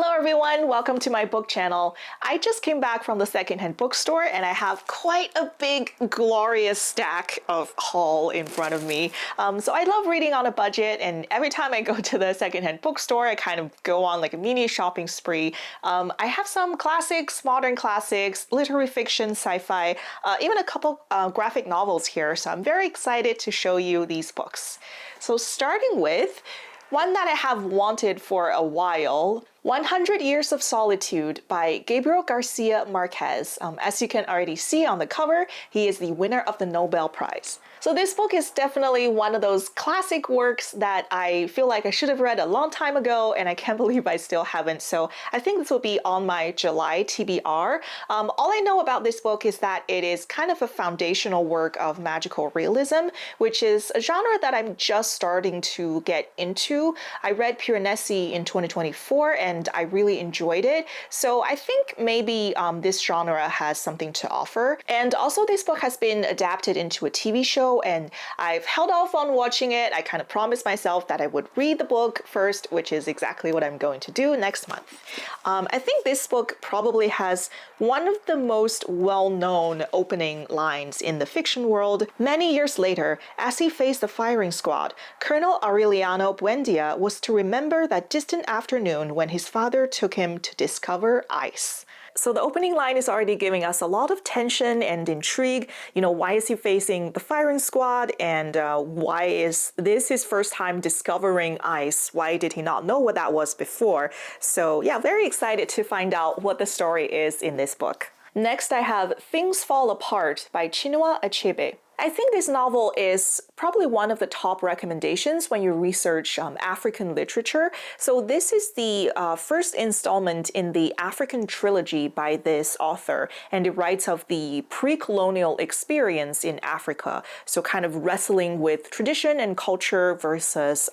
Hello everyone, welcome to my book channel. I just came back from the secondhand bookstore and I have quite a big glorious stack of haul in front of me. So I love reading on a budget, and every time I go to the secondhand bookstore I kind of go on like a mini shopping spree. I have some classics, modern classics, literary fiction, sci-fi, even a couple graphic novels here, so I'm very excited to show you these books. So starting with one that I have wanted for a while, 100 Years of Solitude by Gabriel Garcia Marquez. As you can already see on the cover, he is the winner of the Nobel Prize. So this book is definitely one of those classic works that I feel like I should have read a long time ago, and I can't believe I still haven't. So I think this will be on my July TBR. All I know about this book is that it is kind of a foundational work of magical realism, which is a genre that I'm just starting to get into. I read Piranesi in 2024 and I really enjoyed it. So I think maybe this genre has something to offer. And also this book has been adapted into a TV show, and I've held off on watching it. I kind of promised myself that I would read the book first, which is exactly what I'm going to do next month. I think this book probably has one of the most well-known opening lines in the fiction world. Many years later, as he faced the firing squad, Colonel Aureliano Buendia was to remember that distant afternoon when his father took him to discover ice. So the opening line is already giving us a lot of tension and intrigue. You know, why is he facing the firing squad, and why is this his first time discovering ice? Why did he not know what that was before? So yeah, very excited to find out what the story is in this book. Next, I have Things Fall Apart by Chinua Achebe. I think this novel is probably one of the top recommendations when you research African literature. So this is the first installment in the African Trilogy by this author, and it writes of the pre-colonial experience in Africa. So kind of wrestling with tradition and culture versus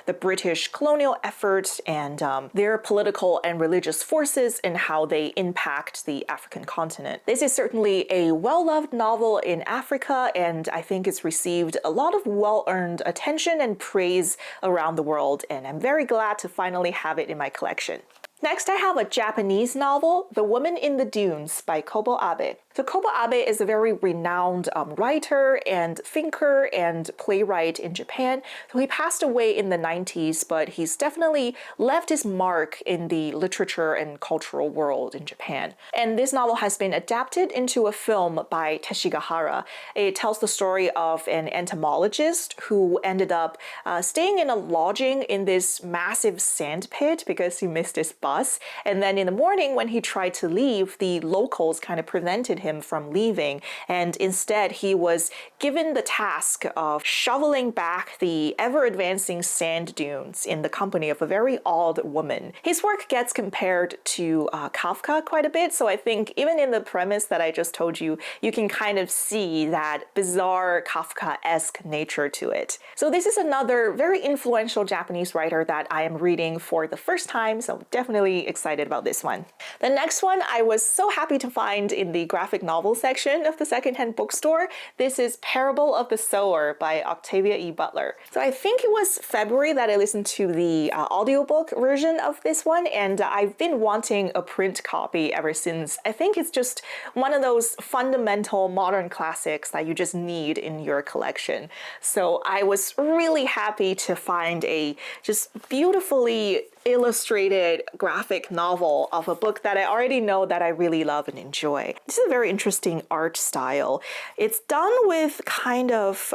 the British colonial efforts and their political and religious forces and how they impact the African continent. This is certainly a well-loved novel in Africa, and I think it's received a lot of well-earned attention and praise around the world, and I'm very glad to finally have it in my collection. Next, I have a Japanese novel, The Woman in the Dunes by Kobo Abe. So Kobo Abe is a very renowned writer and thinker and playwright in Japan. So he passed away in the 90s, but he's definitely left his mark in the literature and cultural world in Japan. And this novel has been adapted into a film by Teshigahara. It tells the story of an entomologist who ended up staying in a lodging in this massive sand pit because he missed his bus. And then in the morning when he tried to leave, the locals kind of prevented him from leaving, and instead he was given the task of shoveling back the ever-advancing sand dunes in the company of a very odd woman. His work gets compared to Kafka quite a bit, so I think even in the premise that I just told you, you can kind of see that bizarre Kafka-esque nature to it. So this is another very influential Japanese writer that I am reading for the first time, so definitely excited about this one. The next one I was so happy to find in the graphic novel section of the secondhand bookstore. This is Parable of the Sower by Octavia E. Butler. So I think it was February that I listened to the audiobook version of this one, and I've been wanting a print copy ever since. I think it's just one of those fundamental modern classics that you just need in your collection. So I was really happy to find a just beautifully illustrated graphic novel of a book that I already know that I really love and enjoy. This is a very interesting art style. It's done with kind of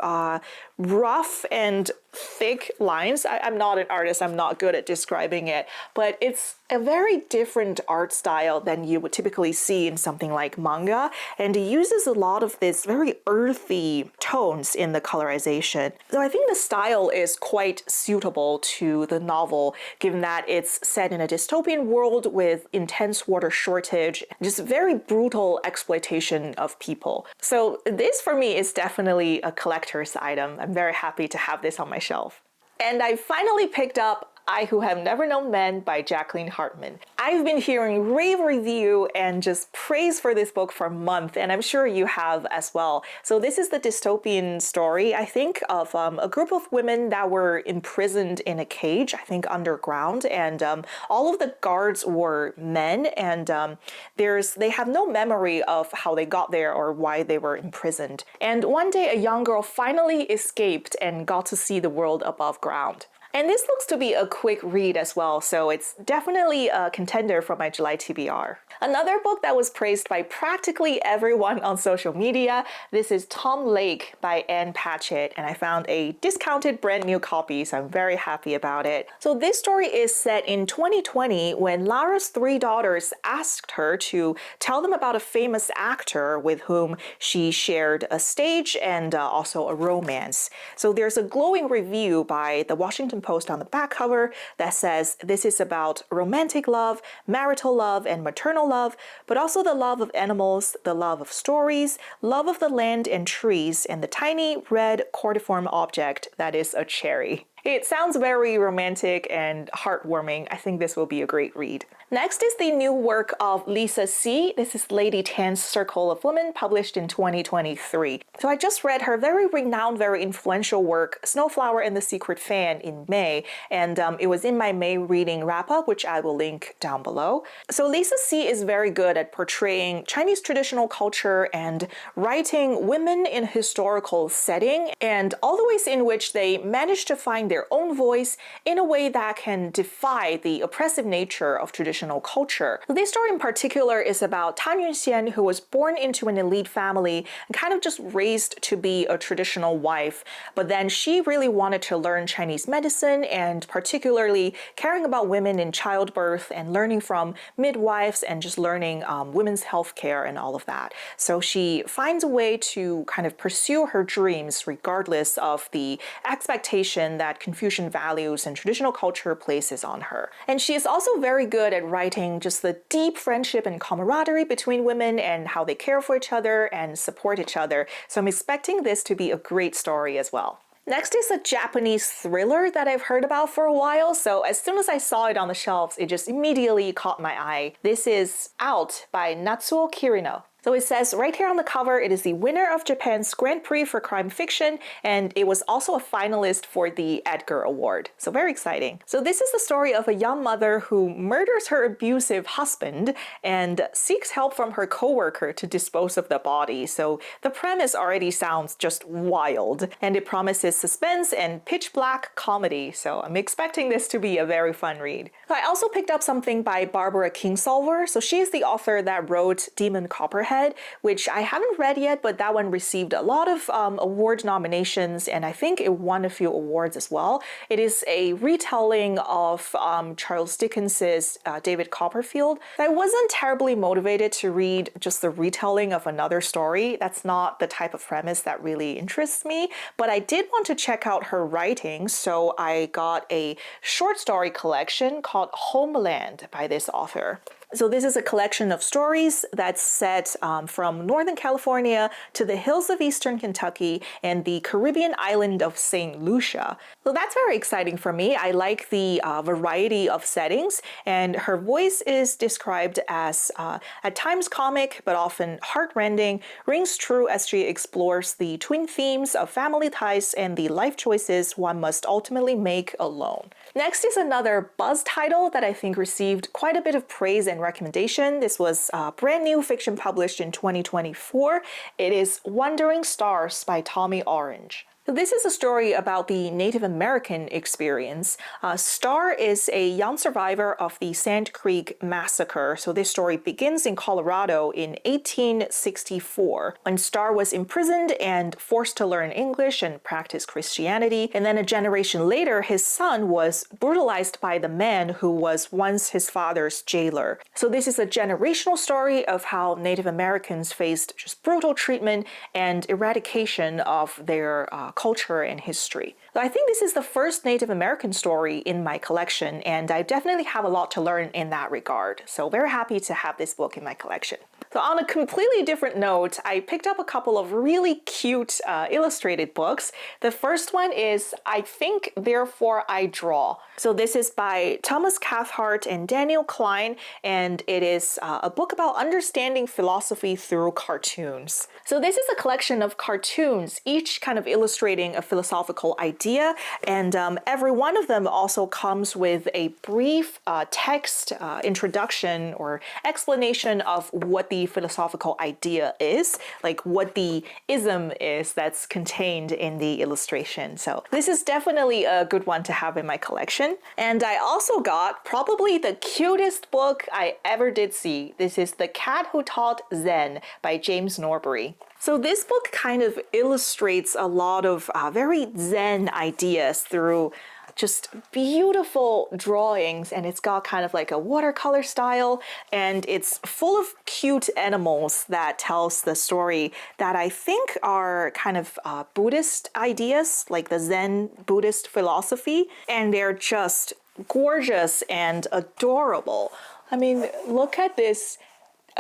rough and thick lines. I'm not an artist, I'm not good at describing it, but it's a very different art style than you would typically see in something like manga, and it uses a lot of this very earthy tones in the colorization. So I think the style is quite suitable to the novel, given that it's set in a dystopian world with intense water shortage, just very brutal exploitation of people. So this for me is definitely a collector's item. I'm very happy to have this on my shelf. And I finally picked up I Who Have Never Known Men by Jacqueline Harpman. I've been hearing rave review and just praise for this book for months, and I'm sure you have as well. So this is the dystopian story, I think, of a group of women that were imprisoned in a cage, I think underground, and all of the guards were men, and they have no memory of how they got there or why they were imprisoned. And one day a young girl finally escaped and got to see the world above ground. And this looks to be a quick read as well, so it's definitely a contender for my July TBR. Another book that was praised by practically everyone on social media, this is Tom Lake by Ann Patchett, and I found a discounted brand new copy, so I'm very happy about it. So this story is set in 2020 when Lara's 3 daughters asked her to tell them about a famous actor with whom she shared a stage and also a romance. So there's a glowing review by the Washington Post on the back cover that says this is about romantic love, marital love, and maternal love, but also the love of animals, the love of stories, love of the land and trees, and the tiny red cordiform object that is a cherry. It sounds very romantic and heartwarming. I think this will be a great read. Next is the new work of Lisa C. This is Lady Tan's Circle of Women, published in 2023. So I just read her very renowned, very influential work, Snowflower and the Secret Fan, in May, and it was in my May reading wrap-up, which I will link down below. So Lisa C. is very good at portraying Chinese traditional culture and writing women in a historical setting, and all the ways in which they manage to find their own voice in a way that can defy the oppressive nature of traditional culture. This story in particular is about Tan Yunxian, who was born into an elite family and kind of just raised to be a traditional wife, but then she really wanted to learn Chinese medicine, and particularly caring about women in childbirth and learning from midwives and just learning women's health care and all of that. So she finds a way to kind of pursue her dreams regardless of the expectation that Confucian values and traditional culture places on her. And she is also very good at writing just the deep friendship and camaraderie between women and how they care for each other and support each other. So I'm expecting this to be a great story as well. Next is a Japanese thriller that I've heard about for a while, so as soon as I saw it on the shelves, it just immediately caught my eye. This is Out by Natsuo Kirino. So it says right here on the cover, it is the winner of Japan's Grand Prix for crime fiction, and it was also a finalist for the Edgar Award. So very exciting. So this is the story of a young mother who murders her abusive husband and seeks help from her coworker to dispose of the body. So the premise already sounds just wild, and it promises suspense and pitch black comedy. So I'm expecting this to be a very fun read. So I also picked up something by Barbara Kingsolver. So she is the author that wrote Demon Copperhead, which I haven't read yet, but that one received a lot of award nominations, and I think it won a few awards as well. It is a retelling of Charles Dickens's David Copperfield. I wasn't terribly motivated to read just the retelling of another story. That's not the type of premise that really interests me, but I did want to check out her writing, so I got a short story collection called Homeland by this author. So this is a collection of stories that's set from Northern California to the hills of Eastern Kentucky and the Caribbean island of St. Lucia. So that's very exciting for me. I like the variety of settings, and her voice is described as at times comic, but often heartrending, rings true as she explores the twin themes of family ties and the life choices one must ultimately make alone. Next is another buzz title that I think received quite a bit of praise and recommendation. This was brand new fiction published in 2024. It is Wandering Stars by Tommy Orange. This is a story about the Native American experience. Star is a young survivor of the Sand Creek Massacre. So this story begins in Colorado in 1864, when Star was imprisoned and forced to learn English and practice Christianity. And then a generation later, his son was brutalized by the man who was once his father's jailer. So this is a generational story of how Native Americans faced just brutal treatment and eradication of their culture and history. So I think this is the first Native American story in my collection, and I definitely have a lot to learn in that regard. So very happy to have this book in my collection. So on a completely different note, I picked up a couple of really cute illustrated books. The first one is I Think, Therefore I Draw. So this is by Thomas Cathcart and Daniel Klein, and it is a book about understanding philosophy through cartoons. So this is a collection of cartoons, each kind of illustrating a philosophical idea, and every one of them also comes with a brief text introduction or explanation of what the philosophical idea is, like what the ism is that's contained in the illustration. So this is definitely a good one to have in my collection. And I also got probably the cutest book I ever did see. This is The Cat Who Taught Zen by James Norbury. So this book kind of illustrates a lot of very Zen ideas through just beautiful drawings, and it's got kind of like a watercolor style, and it's full of cute animals that tells the story that I think are kind of Buddhist ideas, like the Zen Buddhist philosophy, and they're just gorgeous and adorable. I mean, look at this.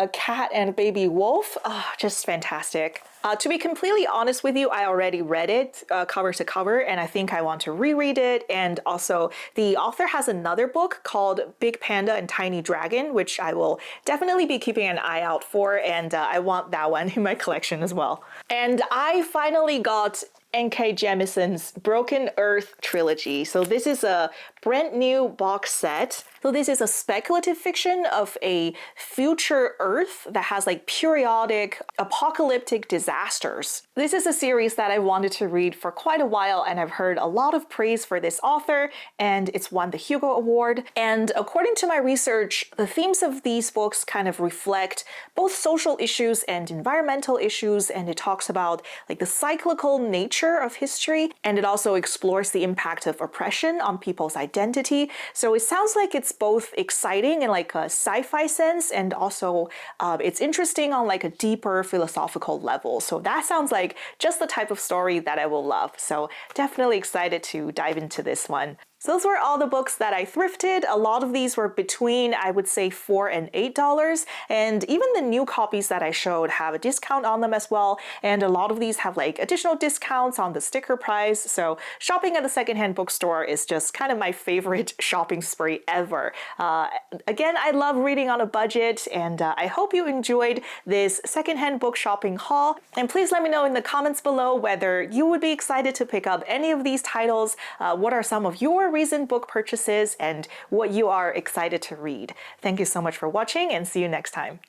A cat and a baby wolf, just fantastic. To be completely honest with you, I already read it cover to cover, and I think I want to reread it. And also, the author has another book called Big Panda and Tiny Dragon, which I will definitely be keeping an eye out for, and I want that one in my collection as well. And I finally got N.K. Jemisin's Broken Earth Trilogy. So this is a brand new box set. So this is a speculative fiction of a future Earth that has like periodic apocalyptic disasters. This is a series that I wanted to read for quite a while, and I've heard a lot of praise for this author, and it's won the Hugo Award. And according to my research, the themes of these books kind of reflect both social issues and environmental issues, and it talks about like the cyclical nature of history, and it also explores the impact of oppression on people's identity. So it sounds like it's both exciting in like a sci-fi sense, and also it's interesting on like a deeper philosophical level. So that sounds like just the type of story that I will love. So definitely excited to dive into this one. So those were all the books that I thrifted. A lot of these were between, I would say, $4 and $8. And even the new copies that I showed have a discount on them as well. And a lot of these have like additional discounts on the sticker price. So shopping at the secondhand bookstore is just kind of my favorite shopping spree ever. Again, I love reading on a budget, and I hope you enjoyed this secondhand book shopping haul. And please let me know in the comments below whether you would be excited to pick up any of these titles. What are some of your recent book purchases and what you are excited to read? Thank you so much for watching, and see you next time.